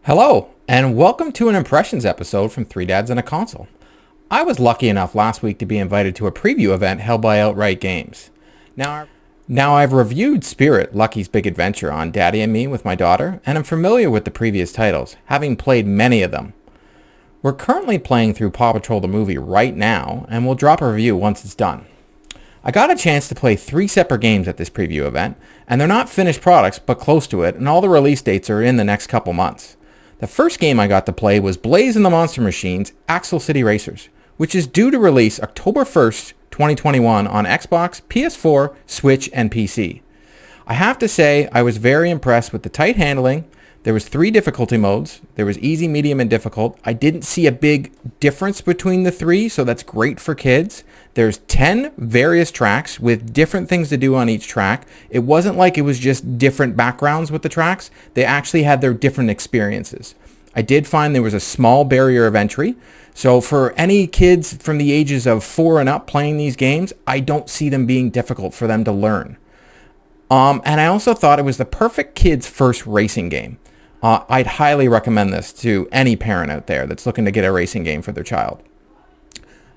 Hello, and welcome to an Impressions episode from Three Dads and a Console. I was lucky enough last week to be invited to a preview event held by Outright Games. Now I've reviewed Spirit, Lucky's Big Adventure on Daddy and Me with my daughter, and I'm familiar with the previous titles, having played many of them. We're currently playing through Paw Patrol the movie right now, and we'll drop a review once it's done. I got a chance to play 3 separate games at this preview event, and they're not finished products, but close to it, and all the release dates are in the next couple months. The first game I got to play was Blaze and the Monster Machine's Axel City Racers, which is due to release October 1st, 2021 on Xbox, PS4, Switch, and PC. I have to say I was very impressed with the tight handling. There was 3 difficulty modes. There was easy, medium, and difficult. I didn't see a big difference between the 3, so that's great for kids. There's 10 various tracks with different things to do on each track. It wasn't like it was just different backgrounds with the tracks. They actually had their different experiences. I did find there was a small barrier of entry. So for any kids from the ages of 4 and up playing these games, I don't see them being difficult for them to learn. And I also thought it was the perfect kids' first racing game. I'd highly recommend this to any parent out there that's looking to get a racing game for their child.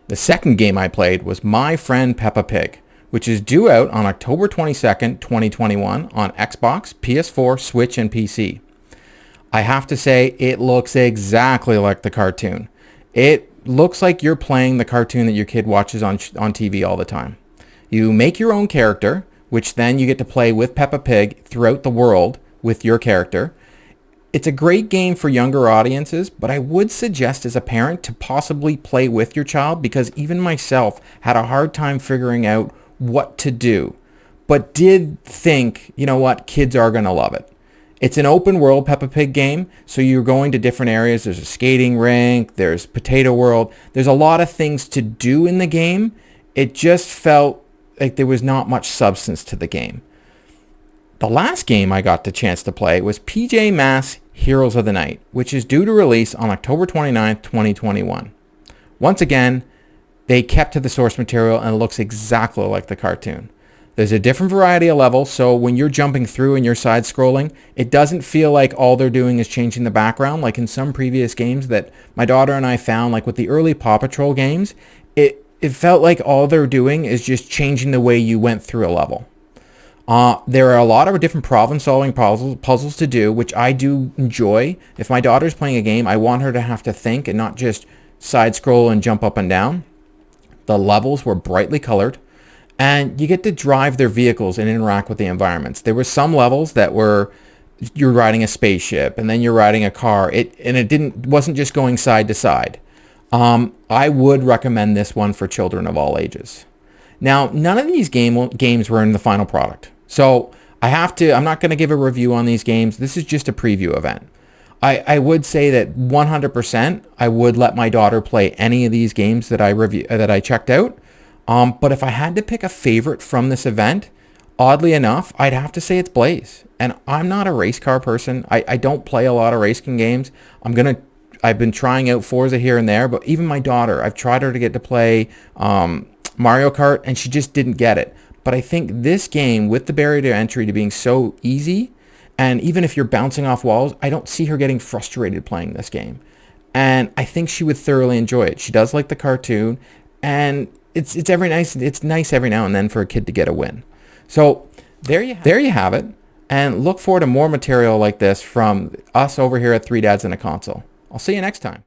The second game I played was My Friend Peppa Pig, which is due out on October 22nd, 2021 on Xbox, PS4, Switch, and PC. I have to say, it looks exactly like the cartoon. It looks like you're playing the cartoon that your kid watches on TV all the time. You make your own character, which then you get to play with Peppa Pig throughout the world with your character. It's a great game for younger audiences, but I would suggest as a parent to possibly play with your child because even myself had a hard time figuring out what to do, but did think, you know what, kids are going to love it. It's an open world Peppa Pig game, so you're going to different areas. There's a skating rink, there's Potato World. There's a lot of things to do in the game. It just felt like there was not much substance to the game. The last game I got the chance to play was PJ Masks Heroes of the Night, which is due to release on October 29th, 2021. Once again, they kept to the source material and it looks exactly like the cartoon. There's a different variety of levels, so when you're jumping through and you're side scrolling, it doesn't feel like all they're doing is changing the background like in some previous games that my daughter and I found, like with the early Paw Patrol games, it felt like all they're doing is just changing the way you went through a level. There are a lot of different problem-solving puzzles to do, which I do enjoy. If my daughter's playing a game, I want her to have to think and not just side-scroll and jump up and down. The levels were brightly colored, and you get to drive their vehicles and interact with the environments. There were some levels that were you're riding a spaceship, and then you're riding a car. It wasn't just going side to side. I would recommend this one for children of all ages. Now, none of these games were in the final product. So I'm not going to give a review on these games. This is just a preview event. I would say that 100% I would let my daughter play any of these games that I checked out. But if I had to pick a favorite from this event, oddly enough, I'd have to say it's Blaze. And I'm not a race car person. I don't play a lot of racing games. I've been trying out Forza here and there, but even my daughter, I've tried her to get to play Mario Kart, and she just didn't get it. But I think this game, with the barrier to entry to being so easy, and even if you're bouncing off walls, I don't see her getting frustrated playing this game. And I think she would thoroughly enjoy it. She does like the cartoon, and it's nice every now and then for a kid to get a win. So there you have it, and look forward to more material like this from us over here at Three Dads and a Console. I'll see you next time.